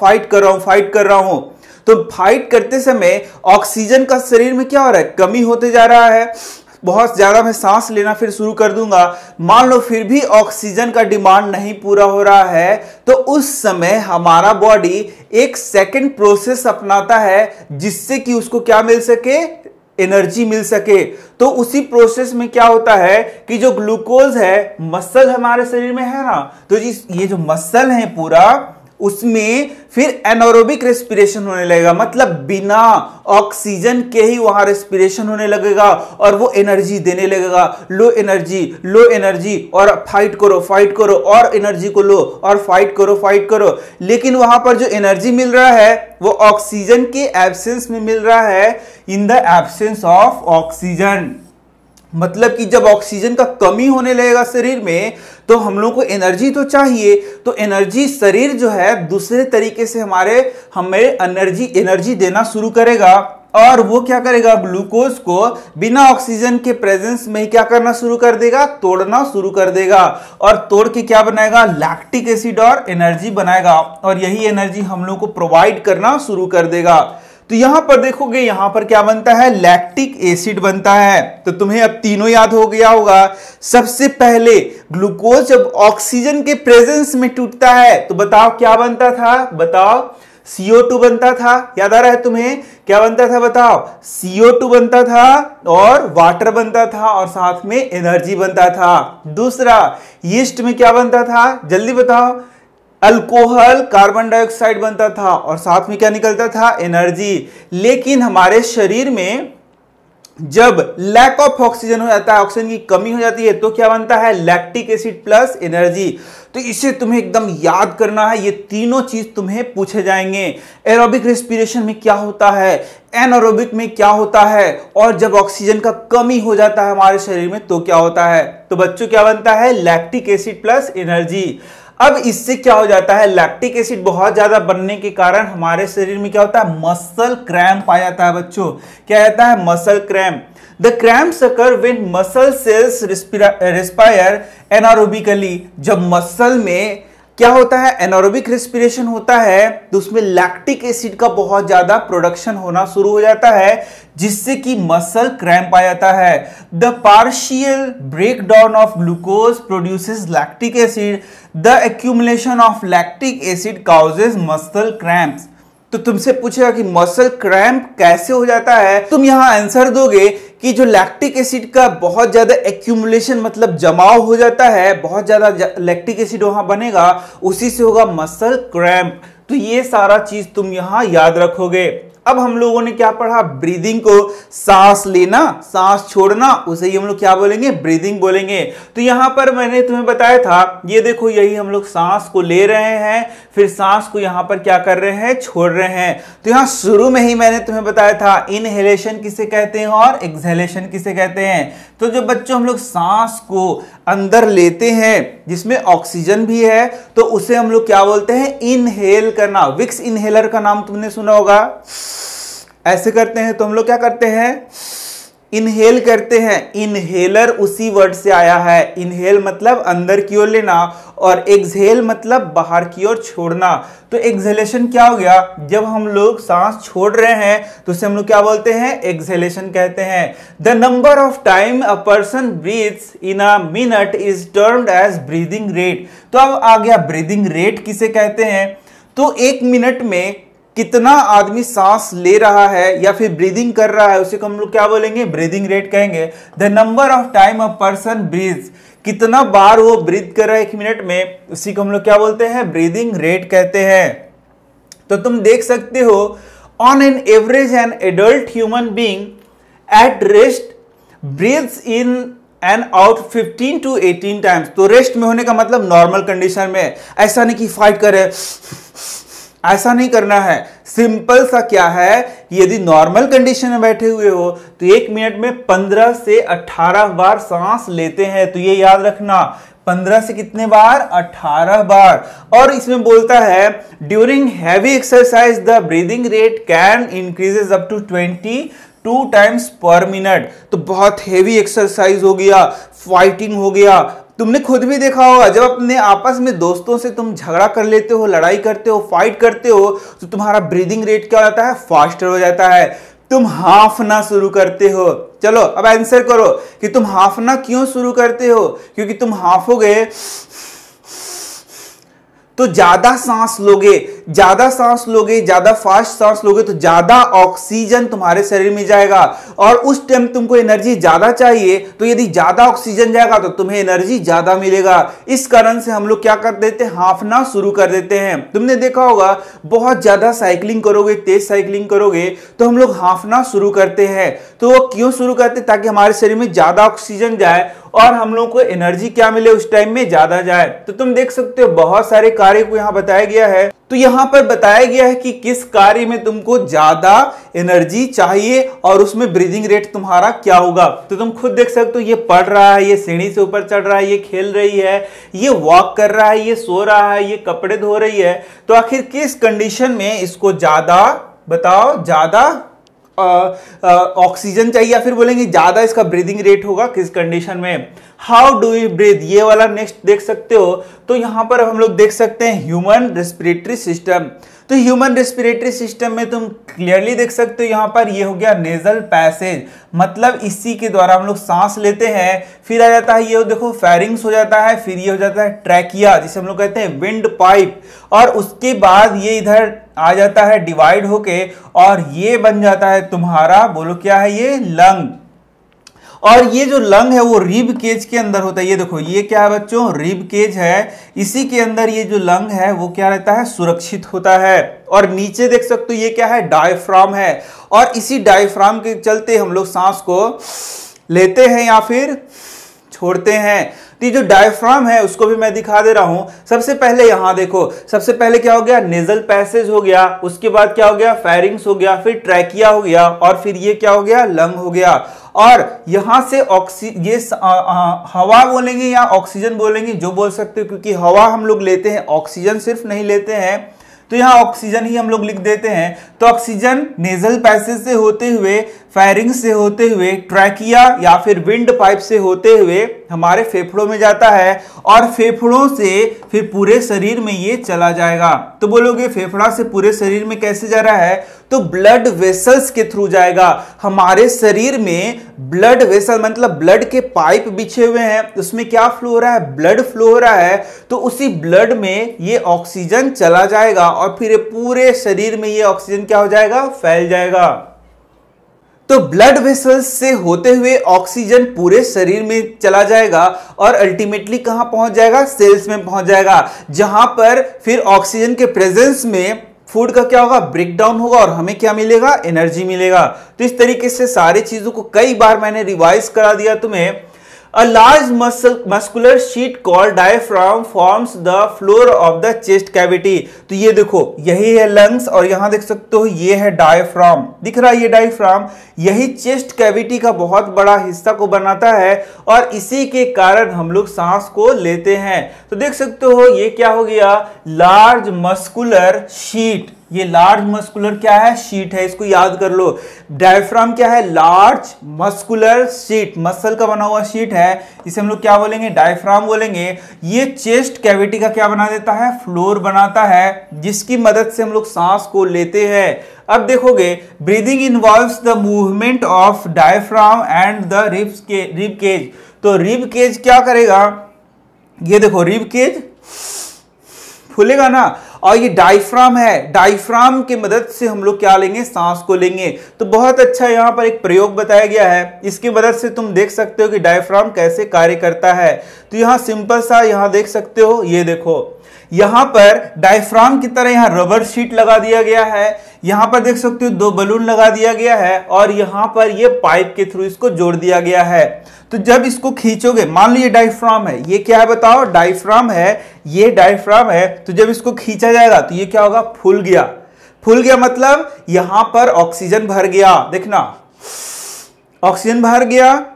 तो फाइट करते समय ऑक्सीजन का शरीर में क्या हो रहा है? कमी होते जा रहा है। बहुत ज्यादा मैं सांस लेना फिर शुरू कर दूंगा, मान लो फिर भी ऑक्सीजन का डिमांड नहीं पूरा हो रहा है, तो उस समय हमारा बॉडी एक सेकंड प्रोसेस अपनाता है, जिससे कि उसको क्या मिल सके? एनर्जी मिल सके। तो उसी प्रोसेस में क्या होता है कि जो ग्लूकोज है, मसल हमारे शरीर में है ना, तो ये जो मसल है पूरा, उसमें फिर एनारोबिक रेस्पिरेशन होने लगेगा, मतलब बिना ऑक्सीजन के ही वहां रेस्पिरेशन होने लगेगा और वो एनर्जी देने लगेगा। लो एनर्जी और फाइट करो और एनर्जी को लो और फाइट करो। लेकिन वहां पर जो एनर्जी मिल रहा है वो ऑक्सीजन के एब्सेंस में मिल रहा है, इन द एब्सेंस ऑफ ऑक्सीजन। मतलब कि जब ऑक्सीजन का कमी होने लगेगा शरीर में, तो हम लोग को एनर्जी तो चाहिए, तो एनर्जी शरीर जो है दूसरे तरीके से हमें एनर्जी देना शुरू करेगा। और वो क्या करेगा? ग्लूकोज को बिना ऑक्सीजन के प्रेजेंस में क्या करना शुरू कर देगा? तोड़ना शुरू कर देगा। और तोड़ के क्या बनाएगा? लैक्टिक एसिड और एनर्जी बनाएगा, और यही एनर्जी हम लोग को प्रोवाइड करना शुरू कर देगा। तो यहां पर देखोगे, यहां पर क्या बनता है? लैक्टिक एसिड बनता है। तो तुम्हें अब तीनों याद हो गया होगा। सबसे पहले ग्लूकोज जब ऑक्सीजन के प्रेजेंस में टूटता है, तो बताओ क्या बनता था? बताओ, CO2 बनता था। याद आ रहा है तुम्हें? क्या बनता था बताओ? CO2 बनता था और वाटर बनता था और साथ में एनर्जी बनता था। दूसरा, यीस्ट में क्या बनता था? जल्दी बताओ। अल्कोहल, कार्बन डाइऑक्साइड बनता था और साथ में क्या निकलता था? एनर्जी। लेकिन हमारे शरीर में जब लैक ऑफ ऑक्सीजन हो जाता है, ऑक्सीजन की कमी हो जाती है, तो क्या बनता है? Lactic acid plus energy. तो इसे तुम्हें एकदम याद करना है, ये तीनों चीज तुम्हें पूछे जाएंगे। एरोबिक रेस्पिरेशन में क्या होता है, एनारोबिक में क्या होता है, और जब ऑक्सीजन का कमी हो जाता है हमारे शरीर में तो क्या होता है। तो बच्चों क्या बनता है? Lactic acid plus energy. अब इससे क्या हो जाता है? लैक्टिक एसिड बहुत ज्यादा बनने के कारण हमारे शरीर में क्या होता है? मसल क्रैम्प आ जाता है बच्चों। क्या आता है? Muscle cramp. The cramps occur when muscle cells respire anaerobically. जब मसल में क्या होता है? एनारोबिक रेस्पिरेशन होता है, तो उसमें लैक्टिक एसिड का बहुत ज्यादा प्रोडक्शन होना शुरू हो जाता है, जिससे कि मसल क्रैम्प आ जाता है। The partial breakdown of glucose produces lactic acid. The accumulation of lactic acid causes muscle cramps. तो तुमसे पूछेगा कि मसल क्रैम्प कैसे हो जाता है, तुम यहां आंसर दोगे कि जो लैक्टिक एसिड का बहुत ज्यादा एक्यूमुलेशन मतलब जमाव हो जाता है, बहुत ज्यादा लैक्टिक एसिड वहां बनेगा, उसी से होगा मसल क्रैम्प। तो ये सारा चीज तुम यहां याद रखोगे। अब हम लोगों ने क्या पढ़ा? ब्रीदिंग को, सांस लेना, सांस छोड़ना, उसे ही हम लोग क्या बोलेंगे? ब्रीदिंग बोलेंगे। तो यहां पर मैंने तुम्हें बताया था, ये देखो, यही हम लोग सांस को ले रहे हैं, फिर सांस को यहां पर क्या कर रहे हैं? छोड़ रहे हैं। तो यहां शुरू में ही मैंने तुम्हें बताया था इनहेलेशन किसे कहते हैं और एक्सहेलेशन किसे कहते हैं। तो जो बच्चों हम लोग सांस को अंदर लेते हैं जिसमें ऑक्सीजन भी है, तो उसे हम लोग क्या बोलते हैं? इनहेल करना। विक्स इनहेलर का नाम तुमने सुना होगा। ऐसे करते हैं तो हम लोग क्या करते हैं? इनहेल करते हैं। इनहेलर उसी वर्ड से आया है। इनहेल मतलब अंदर की ओर लेना और एक्सहेल मतलब बाहर की ओर छोड़ना। तो एक्सहेलेशन क्या हो गया? जब हम लोग सांस छोड़ रहे हैं तो उसे हम लोग क्या बोलते हैं? एक्सहेलेशन कहते हैं। The number of time a person breathes in a minute is termed as breathing rate. तो अब आ गया ब्रीदिंग रेट किसे कहते हैं? तो एक मिनट में कितना आदमी सांस ले रहा है या फिर ब्रीदिंग कर रहा है उसे हम लोग क्या बोलेंगे? ब्रीदिंग रेट कहेंगे। The number of time a person breathes, कितना बार वो ब्रीथ कर रहा है एक मिनट में, उसी को हम लोग क्या बोलते हैं? ब्रीदिंग रेट कहते हैं। तो तुम देख सकते हो on an average an adult human being at rest breathes in and out 15 to 18 times. तो रेस्ट में होने का मतलब नॉर्मल कंडीशन में, ऐसा नहीं कि फाइट करे, ऐसा नहीं करना है। सिंपल सा क्या है, यदि नॉर्मल कंडीशन में बैठे हुए हो तो एक मिनट में 15 से 18 बार सांस लेते हैं। तो ये याद रखना, 15 से कितने बार? 18 बार। और इसमें बोलता है during heavy exercise the breathing rate can increases up to 22 times per minute. तो बहुत हेवी एक्सरसाइज हो गया, फाइटिंग हो गया। तुमने खुद भी देखा होगा जब अपने आपस में दोस्तों से तुम झगड़ा कर लेते हो, लड़ाई करते हो, फाइट करते हो, तो तुम्हारा ब्रीदिंग रेट क्या हो जाता है? फास्टर हो जाता है। तुम हांफना शुरू करते हो। चलो अब आंसर करो कि तुम हांफना क्यों शुरू करते हो? क्योंकि तुम हांफोगे तो ज्यादा सांस लोगे, ज्यादा फास्ट सांस लोगे तो ज्यादा ऑक्सीजन तुम्हारे शरीर में जाएगा और उस टाइम तुमको एनर्जी ज्यादा चाहिए। तो यदि ज्यादा ऑक्सीजन जाएगा तो तुम्हें एनर्जी ज्यादा मिलेगा। इस कारण से हम लोग क्या कर देते हैं? हांफना शुरू कर देते हैं। तुमने देखा होगा बहुत ज्यादा साइकिलिंग करोगे, तेज साइकिलिंग करोगे तो हम लोग हांफना शुरू करते हैं। तो वो क्यों शुरू करते हैं? ताकि हमारे शरीर में ज्यादा ऑक्सीजन जाए और हम लोग को एनर्जी क्या मिले? उस टाइम में ज्यादा जाए। तो तुम देख सकते हो बहुत सारे कार्य को यहां बताया गया है। तो यहां पर बताया गया है कि किस कार्य में तुमको ज्यादा एनर्जी चाहिए और उसमें ब्रीदिंग रेट तुम्हारा क्या होगा। तो तुम खुद देख सकते हो, ये पढ़ रहा है, ये सीढ़ी से ऊपर चढ़ रहा है, ये खेल रही है, ये वॉक कर रहा है, ये सो रहा है, ये कपड़े धो रही है। तो आखिर किस कंडीशन में इसको ज्यादा, बताओ, ज्यादा ऑक्सीजन चाहिए या फिर बोलेंगे ज्यादा इसका ब्रीदिंग रेट होगा? किस कंडीशन में? हाउ डू यू ब्रीथ, ये वाला नेक्स्ट देख सकते हो। तो यहां पर हम लोग देख सकते हैं ह्यूमन रेस्पिरेटरी सिस्टम। तो ह्यूमन रेस्पिरेटरी सिस्टम में तुम क्लियरली देख सकते हो यहां पर ये हो गया नेजल पैसेज, मतलब इसी के द्वारा हम लोग सांस लेते हैं। फिर आ जाता है ये देखो फेरिंग्स हो जाता है, फिर ये हो जाता है ट्रैकिया जिसे हम लोग कहते हैं विंड पाइप, और उसके बाद ये इधर आ जाता है डिवाइड होके और ये बन जाता है तुम्हारा, बोलो क्या है ये? लंग। और ये जो लंग है वो रिब केज के अंदर होता है। ये देखो ये क्या है बच्चों? रिब केज है। इसी के अंदर ये जो लंग है वो क्या रहता है? सुरक्षित होता है। और नीचे देख सकते हो ये क्या है? डायफ्राम है। और इसी डायफ्राम के चलते हम लोग सांस को लेते हैं या फिर छोड़ते हैं। तो ये जो डायफ्राम है उसको भी मैं दिखा दे रहा हूं। सबसे पहले यहां देखो, सबसे पहले क्या हो गया? नेजल पैसेज हो गया, उसके बाद क्या हो गया? फेरिंग्स हो गया, फिर ट्रैकिया हो गया और फिर ये क्या हो गया? लंग हो गया। और यहां से ये हवा बोलेंगे या ऑक्सीजन बोलेंगे, जो बोल सकते हो, क्योंकि हवा हम लोग लेते हैं, ऑक्सीजन सिर्फ नहीं लेते हैं, तो यहां ऑक्सीजन ही हम लोग लिख देते हैं। तो ऑक्सीजन नेजल पैसेज से होते हुए, फेरिंग्स से होते हुए, ट्रैकिया या फिर विंड पाइप से होते हुए हमारे फेफड़ों में जाता है और फेफड़ों से फिर पूरे शरीर में ये चला जाएगा। तो बोलोगे फेफड़ा से पूरे शरीर में कैसे जा रहा है? तो ब्लड वेसल्स के थ्रू जाएगा। हमारे शरीर में ब्लड वेसल मतलब ब्लड के पाइप बिछे हुए हैं, उसमें क्या फ्लो हो रहा है? ब्लड फ्लो हो रहा है। तो उसी ब्लड में ये ऑक्सीजन चला जाएगा और फिर पूरे शरीर में ये ऑक्सीजन क्या हो जाएगा? फैल जाएगा। तो ब्लड वेसल्स से होते हुए ऑक्सीजन पूरे शरीर में चला जाएगा और अल्टीमेटली कहां पहुंच जाएगा? सेल्स में पहुंच जाएगा, जहां पर फिर ऑक्सीजन के प्रेजेंस में फूड का क्या होगा? ब्रेक डाउन होगा और हमें क्या मिलेगा? एनर्जी मिलेगा। तो इस तरीके से सारी चीजों को कई बार मैंने रिवाइज करा दिया तुम्हें। A large muscular sheet called diaphragm forms the floor of the chest cavity। तो ये देखो यही है लंग्स और यहां देख सकते हो ये है डायफ्राम, दिख रहा है ये डायफ्राम, यही चेस्ट कैविटी का बहुत बड़ा हिस्सा को बनाता है और इसी के कारण हम लोग सांस को लेते हैं। तो देख सकते हो ये क्या हो गया? लार्ज मस्कुलर शीट, ये लार्ज मस्कुलर क्या है, शीट है, इसको याद कर लो। डायफ्राम क्या है, लार्ज मस्कुलर शीट, मसल का बना हुआ शीट है, इसे हम लोग क्या बोलेंगे, डायफ्राम बोलेंगे। ये चेस्ट कैविटी का क्या बना देता है, फ्लोर बनाता है, जिसकी मदद से हम लोग सांस को लेते हैं। अब देखोगे, breathing involves the movement of diaphragm and the rib cage. तो रिब केज क्या करेगा, ये देखो रिब केज फूलेगा ना, और ये डायफ्राम है, डायफ्राम की मदद से हम लोग क्या लेंगे, सांस को लेंगे। तो बहुत अच्छा यहाँ पर एक प्रयोग बताया गया है, इसकी मदद से तुम देख सकते हो कि डायफ्राम कैसे कार्य करता है। तो यहाँ सिंपल सा यहाँ देख सकते हो, ये देखो यहाँ पर डायफ्राम की तरह यहाँ रबर शीट लगा दिया गया है, यहाँ पर देख सकते हो 2 बलून लगा दिया गया है, और यहाँ पर ये पाइप के थ्रू इसको जोड़ दिया गया है। तो जब इसको खींचोगे, मान लो ये डायफ्राम है, ये क्या है बताओ, डायफ्राम है, ये डायफ्राम है, तो जब इसको खींचा जाएगा तो ये क्या होगा, फूल गया। फूल गया मतलब यहां पर ऑक्सीजन भर गया, देखना ऑक्सीजन भर गया,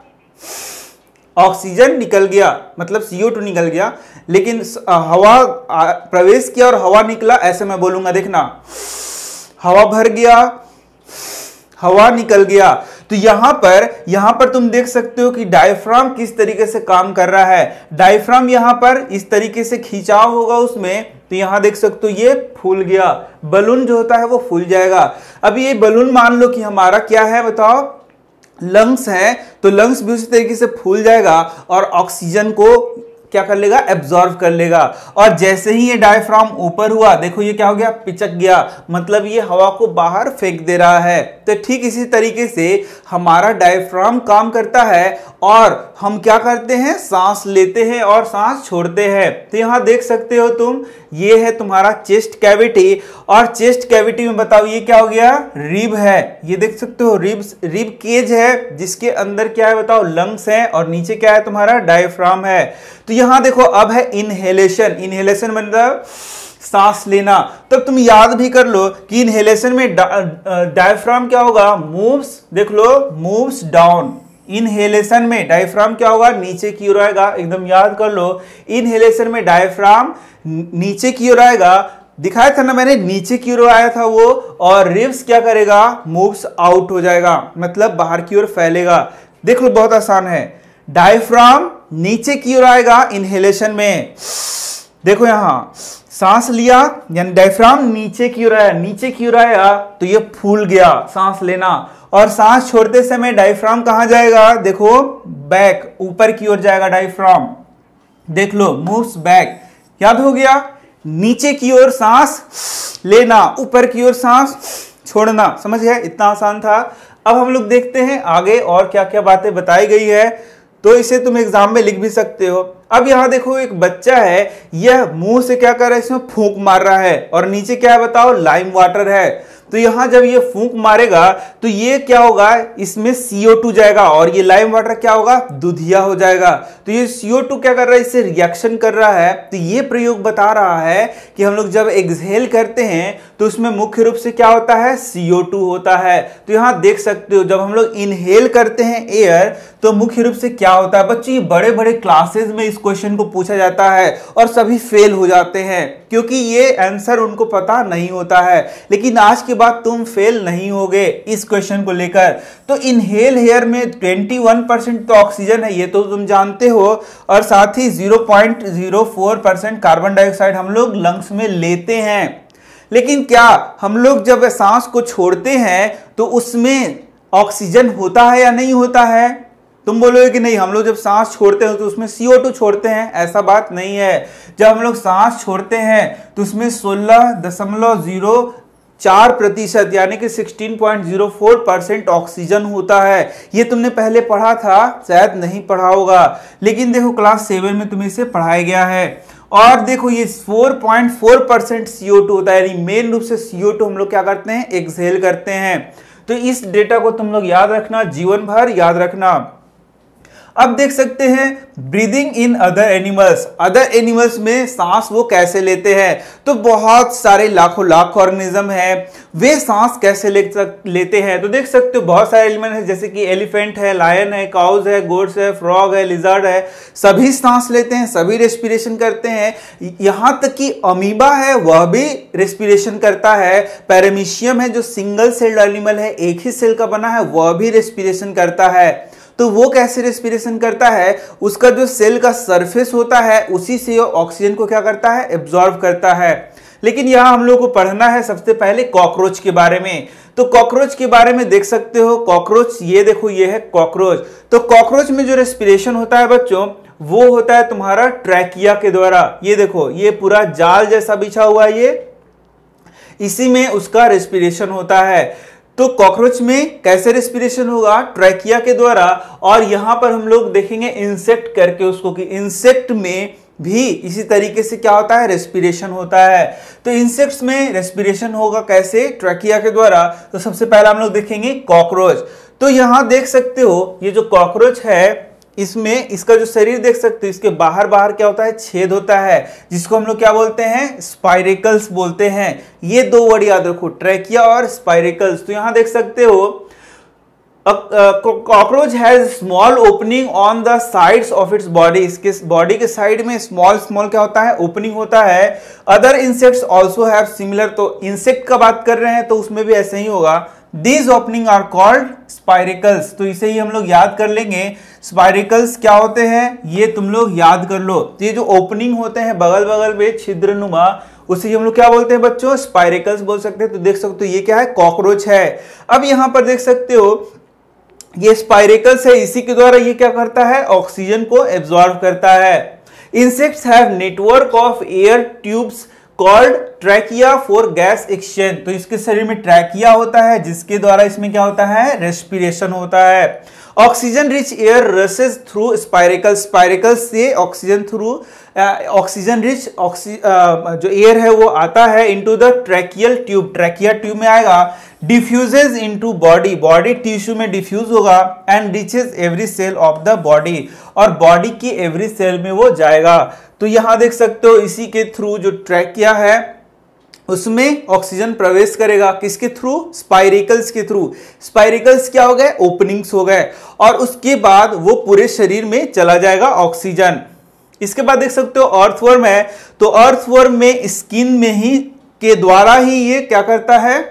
ऑक्सीजन निकल गया, मतलब CO2 निकल गया, लेकिन हवा प्रवेश किया और हवा निकला, ऐसे मैं बोलूंगा, देखना हवा भर गया, हवा निकल गया। तो यहां पर तुम देख सकते हो कि डायफ्राम किस तरीके से काम कर रहा है। डायफ्राम यहां पर इस तरीके से खिंचाव होगा उसमें, तो यहां देख सकते हो ये फूल गया, बलून जो होता है वो फूल जाएगा। अब ये बलून मान लो कि हमारा क्या है बताओ, लंग्स है, तो लंग्स भी उसी तरीके से फूल जाएगा और ऑक्सीजन को क्या कर लेगा, एब्जॉर्व कर लेगा। और जैसे ही ये डायफ्राम ऊपर हुआ, देखो ये क्या हो गया, पिचक गया, मतलब ये हवा को बाहर फेंक दे रहा है। तो ठीक इसी तरीके से हमारा डायफ्राम काम करता है, और हम क्या करते हैं, सांस लेते हैं और सांस छोड़ते हैं। तो यहां देख सकते हो तुम, ये है तुम्हारा चेस्ट कैविटी, और चेस्ट कैविटी में बताओ ये क्या हो गया, रिब है, ये देख सकते हो रिब केज है, जिसके अंदर क्या है बताओ, लंग्स है, और नीचे क्या है तुम्हारा, डायफ्राम है। तो यहां देखो अब है इनहेलेशन, इनहेलेशन मतलब सांस लेना। तब तुम याद भी कर लो कि इनहेलेशन में डायफ्राम क्या होगा, मूव्स, देख लो मूव्स डाउन। इनहेलेशन में डायफ्राम क्या होगा, नीचे की ओर आएगा, एकदम याद कर लो। इनहेलेशन में डायफ्राम नीचे की ओर आएगा, दिखाया था ना मैंने, नीचे की ओर आया था वो, और रिब्स क्या करेगा, मूव्स आउट हो जाएगा, मतलब बाहर की ओर फैलेगा। देख लो बहुत आसान है, डायफ्राम नीचे की ओर आएगा इनहेलेशन में, देखो यहां सांस लिया, यानी डायफ्राम नीचे की ओर आया, नीचे की ओर आया तो ये फूल गया, सांस लेना। और सांस छोड़ते समय डायफ्राम कहां जाएगा, देखो बैक, ऊपर की ओर जाएगा डायफ्राम, देख लो मूव्स बैक, याद हो गया। नीचे की ओर सांस लेना, ऊपर की ओर सांस छोड़ना, समझ गए, इतना आसान था। अब हम लोग देखते हैं आगे और क्या क्या बातें बताई गई है, तो इसे तुम एग्जाम में लिख भी सकते हो। अब यहां देखो एक बच्चा है, यह मुंह से क्या कर रहा है, इसमें फूंक मार रहा है, और नीचे क्या है बताओ, लाइम वाटर है। तो यहां जब ये फूंक मारेगा तो ये क्या होगा, इसमें CO2 जाएगा, और ये लाइम वाटर क्या होगा, दूधिया हो जाएगा। तो ये CO2 क्या कर रहा है, इससे रिएक्शन कर रहा है। तो ये प्रयोग बता रहा है कि हम लोग जब एक्सहेल करते हैं तो उसमें मुख्य रूप से क्या होता है, CO2 होता है। तो यहां देख सकते हो जब हम लोग इनहेल करते हैं एयर तो मुख्य रूप से क्या होता है। बच्चों ये बड़े बड़े क्लासेस में इस क्वेश्चन को पूछा जाता है और सभी फेल हो जाते हैं क्योंकि ये आंसर उनको पता नहीं होता है। लेकिन आज के बाद तुम फेल नहीं होगे इस क्वेश्चन को लेकर। तो इनहेल एयर में 21% तो ऑक्सीजन है, ये तो तुम जानते हो, और साथ ही 0.04% कार्बन डाइऑक्साइड हम लोग लंग्स में लेते हैं। लेकिन क्या हम लोग जब सांस को छोड़ते हैं तो उसमें ऑक्सीजन होता है या नहीं होता है? तुम बोलोगे कि नहीं, हम लोग जब सांस छोड़ते हैं तो उसमें CO2 छोड़ते हैं। ऐसा बात नहीं है। जब हम लोग सांस छोड़ते हैं तो उसमें 16.04% यानी कि 16.04% ऑक्सीजन होता है। ये तुमने पहले पढ़ा था, शायद नहीं पढ़ा होगा, लेकिन देखो क्लास 7 में तुम्हें इसे पढ़ाया गया है। और देखो ये 4.4% CO2 होता है, यानी मेन रूप से CO2 हम लोग क्या करते हैं, एक्सहेल करते हैं। तो इस डेटा को तुम लोग याद रखना, जीवन भर याद रखना। अब देख सकते हैं breathing in other animals, other animals में सांस वो कैसे लेते हैं। तो बहुत सारे लाखों लाख ऑर्गेनिज्म हैं, वे सांस कैसे लेते हैं। तो देख सकते हो बहुत सारे एनिमल है, जैसे कि एलिफेंट है, लायन है, काउज है, गोट्स है, फ्रॉग है, लिजर्ड है, सभी सांस लेते हैं, सभी रेस्पिरेशन करते हैं। यहां तक कि अमीबा है वह भी रेस्पिरेशन करता है। पैरामीशियम है जो सिंगल सेल्ड एनिमल है, एक ही सेल का बना है, वह भी रेस्पिरेशन करता है। तो वो कैसे रेस्पिरेशन करता है, उसका जो सेल का सरफेस होता है उसी से ऑक्सीजन को क्या करता है, एब्जॉर्ब करता है। लेकिन यहां हम लोग को पढ़ना है सबसे पहले कॉकरोच के बारे में। तो कॉकरोच के बारे में देख सकते हो, कॉकरोच ये देखो, ये है कॉकरोच। तो कॉकरोच में जो रेस्पिरेशन होता है बच्चों, वो होता है तुम्हारा ट्रैकिया के द्वारा। ये देखो, ये पूरा जाल जैसा बिछा हुआ है, ये इसी में उसका रेस्पिरेशन होता है। तो कॉकरोच में कैसे रेस्पिरेशन होगा, ट्रैकिया के द्वारा। और यहां पर हम लोग देखेंगे इंसेक्ट करके उसको, कि इंसेक्ट में भी इसी तरीके से क्या होता है, रेस्पिरेशन होता है। तो इंसेक्ट्स में रेस्पिरेशन होगा कैसे, ट्रैकिया के द्वारा। तो सबसे पहला हम लोग देखेंगे कॉकरोच। तो यहां देख सकते हो ये जो कॉकरोच है, इसमें इसका जो शरीर देख सकते हो, इसके बाहर बाहर क्या होता है, छेद होता है, जिसको हम लोग क्या बोलते हैं, स्पाइरेकल्स बोलते हैं। ये दो वर्ड याद रखो, ट्रैकिया और स्पाइरेकल्स। तो यहां देख सकते हो cockroach has small opening on the sides of its body, इसके बॉडी के साइड में स्मॉल स्मॉल क्या होता है, ओपनिंग होता है। Other insects also have similar, तो इंसेक्ट का बात कर रहे हैं तो उसमें भी ऐसे ही होगा। These opening are called spiracles, तो इसे ही हम लोग याद कर लेंगे। स्पाइरिकल्स क्या होते हैं, ये तुम लोग याद कर लो। ये जो ओपनिंग होते हैं बगल बगल में छिद्रनुमा, उसे हम लोग क्या बोलते हैं बच्चों, स्पाइरिकल्स बोल सकते हैं। तो देख सकते हो ये क्या है, कॉकरोच है। अब यहां पर देख सकते हो ये स्पाइरिकल्स है, इसी के द्वारा ये क्या करता है, ऑक्सीजन को एब्जॉर्ब करता है। Insects have network of air tubes called trachea for gas exchange, तो इसके शरीर में ट्रैकिया होता है, जिसके द्वारा इसमें क्या होता है, रेस्पिरेशन होता है। Oxygen rich air rushes through spiracles, spiracles से ऑक्सीजन थ्रू ऑक्सीजन रिच जो एयर है वो आता है into the tracheal tube, trachea tube में आएगा, diffuses into body, body tissue में डिफ्यूज होगा, and reaches every cell of the body, और बॉडी की एवरी सेल में वो जाएगा। तो यहां देख सकते हो इसी के थ्रू जो ट्रैकिया है उसमें ऑक्सीजन प्रवेश करेगा, किसके थ्रू, स्पाइरिकल्स के थ्रू। स्पाइरिकल्स क्या हो गए, ओपनिंग्स हो गए, और उसके बाद वो पूरे शरीर में चला जाएगा ऑक्सीजन। इसके बाद देख सकते हो अर्थवर्म है, तो अर्थवर्म में स्किन में ही के द्वारा ही ये क्या करता है,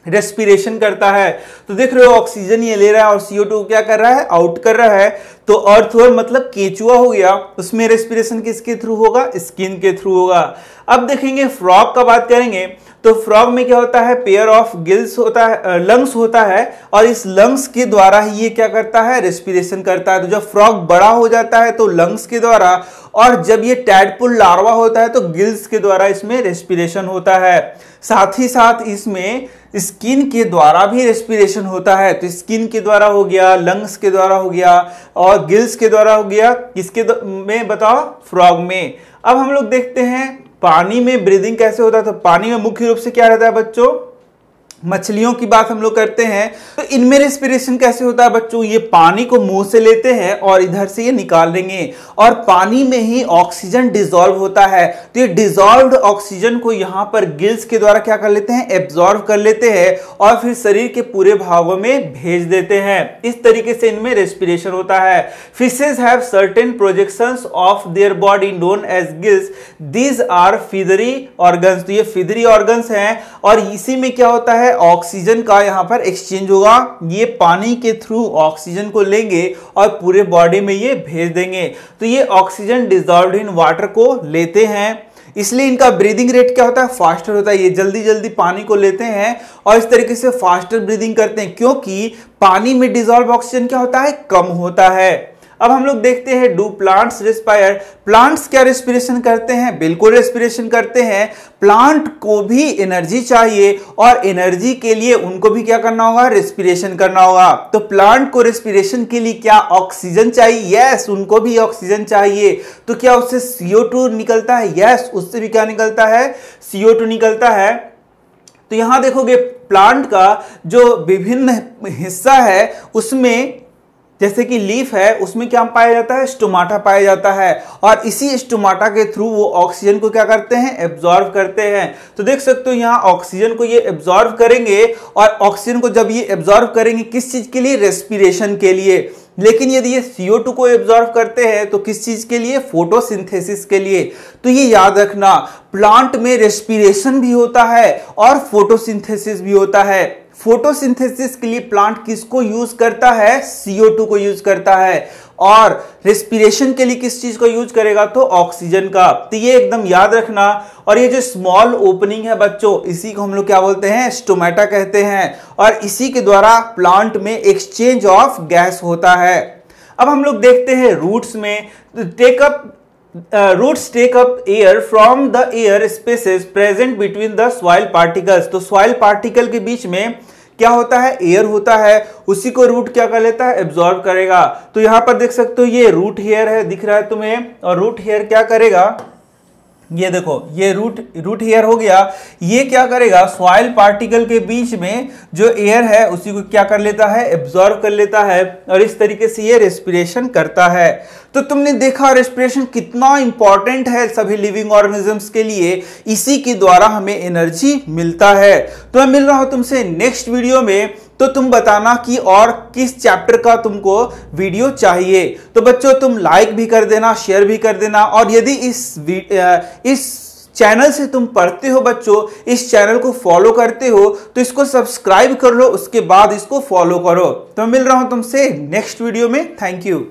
रेस्पिरेशन करता है। तो देख रहे हो ऑक्सीजन ये ले रहा है और CO2 क्या कर रहा है, आउट कर रहा है। तो अर्थवर्म मतलब केचुआ हो गया, उसमें रेस्पिरेशन किसके थ्रू होगा, स्किन के थ्रू होगा। अब देखेंगे फ्रॉग का बात करेंगे, तो फ्रॉग में क्या होता है, पेयर ऑफ गिल्स होता है, लंग्स होता है, और इस लंग्स के द्वारा ही ये क्या करता है, रेस्पिरेशन करता है। तो जब फ्रॉग बड़ा हो जाता है तो लंग्स के द्वारा, और जब ये टैडपुल लार्वा होता है तो गिल्स के द्वारा इसमें रेस्पिरेशन होता है। साथ ही साथ इसमें स्किन के द्वारा भी रेस्पिरेशन होता है। तो स्किन के द्वारा हो गया, लंग्स के द्वारा हो गया, और गिल्स के द्वारा हो गया, किसके में बताओ, फ्रॉग में। अब हम लोग देखते हैं पानी में ब्रीदिंग कैसे होता है। तो पानी में मुख्य रूप से क्या रहता है बच्चों, मछलियों की बात हम लोग करते हैं। तो इनमें रेस्पिरेशन कैसे होता है बच्चों, ये पानी को मुंह से लेते हैं और इधर से ये निकाल लेंगे, और पानी में ही ऑक्सीजन डिसॉल्व होता है। तो ये डिसॉल्व्ड ऑक्सीजन को यहाँ पर गिल्स के द्वारा क्या कर लेते हैं, एब्जॉर्ब कर लेते हैं, और फिर शरीर के पूरे भागों में भेज देते हैं। इस तरीके से इनमें रेस्पिरेशन होता है। Fishes have certain projections of their body known as gills, these are feathery organs. तो ये फीदरी ऑर्गन्स हैं, और इसी में क्या होता है, ऑक्सीजन का यहां पर एक्सचेंज होगा। ये पानी के थ्रू ऑक्सीजन को लेंगे और पूरे बॉडी में ये भेज देंगे। तो ये ऑक्सीजन डिसॉल्व्ड इन वाटर को लेते हैं, इसलिए इनका ब्रीदिंग रेट क्या होता है, फास्टर होता है। ये जल्दी जल्दी पानी को लेते हैं और इस तरीके से फास्टर ब्रीदिंग करते हैं, क्योंकि पानी में डिसॉल्व ऑक्सीजन क्या होता है, कम होता है। अब हम लोग देखते हैं डू प्लांट्स रेस्पायर, प्लांट्स क्या रेस्पिरेशन करते हैं, बिल्कुल रेस्पिरेशन करते हैं। प्लांट को भी एनर्जी चाहिए, और एनर्जी के लिए उनको भी क्या करना होगा, रेस्पिरेशन करना होगा। तो प्लांट को रेस्पिरेशन के लिए क्या ऑक्सीजन चाहिए, यस, उनको भी ऑक्सीजन चाहिए। तो क्या उससे CO2 निकलता है, यस, उससे भी क्या निकलता है, CO2 निकलता है। तो यहां देखोगे प्लांट का जो विभिन्न हिस्सा है उसमें जैसे कि लीफ है, उसमें क्या पाया जाता है, स्टोमाटा पाया जाता है, और इसी स्टोमाटा के थ्रू वो ऑक्सीजन को क्या करते हैं, एब्जॉर्व करते हैं। तो देख सकते हो यहाँ ऑक्सीजन को ये एब्जॉर्व करेंगे, और ऑक्सीजन को जब ये एब्जॉर्व करेंगे किस चीज के लिए, रेस्पिरेशन के लिए। लेकिन यदि ये CO2 को एब्जॉर्व करते हैं तो किस चीज के लिए, फोटोसिंथेसिस के लिए। तो ये याद रखना, प्लांट में रेस्पिरेशन भी होता है और फोटोसिंथेसिस भी होता है। फोटोसिंथेसिस के लिए प्लांट किसको यूज करता है, CO2 को यूज करता है, और रेस्पिरेशन के लिए किस चीज को यूज करेगा, तो ऑक्सीजन का। तो ये एकदम याद रखना। और ये जो स्मॉल ओपनिंग है बच्चों, इसी को हम लोग क्या बोलते हैं, स्टोमेटा कहते हैं, और इसी के द्वारा प्लांट में एक्सचेंज ऑफ गैस होता है। अब हम लोग देखते हैं रूट्स में, roots take up air from the air spaces present between the soil particles। तो soil particle के बीच में क्या होता है, एयर होता है, उसी को रूट क्या कर लेता है, एब्जॉर्ब करेगा। तो यहां पर देख सकते हो ये रूट हेयर है, दिख रहा है तुम्हें, और रूट हेयर क्या करेगा, ये देखो ये रूट हेयर हो गया, ये क्या करेगा, सॉइल पार्टिकल के बीच में जो एयर है उसी को क्या कर लेता है, एब्जॉर्ब कर लेता है, और इस तरीके से ये रेस्पिरेशन करता है। तो तुमने देखा रेस्पिरेशन कितना इंपॉर्टेंट है सभी लिविंग ऑर्गेनिजम्स के लिए, इसी के द्वारा हमें एनर्जी मिलता है। तो मैं मिल रहा हूं तुमसे नेक्स्ट वीडियो में, तो तुम बताना कि और किस चैप्टर का तुमको वीडियो चाहिए। तो बच्चों तुम लाइक भी कर देना, शेयर भी कर देना, और यदि इस चैनल से तुम पढ़ते हो बच्चों, इस चैनल को फॉलो करते हो, तो इसको सब्सक्राइब कर लो, उसके बाद इसको फॉलो करो। तो मैं मिल रहा हूं तुमसे नेक्स्ट वीडियो में। Thank you.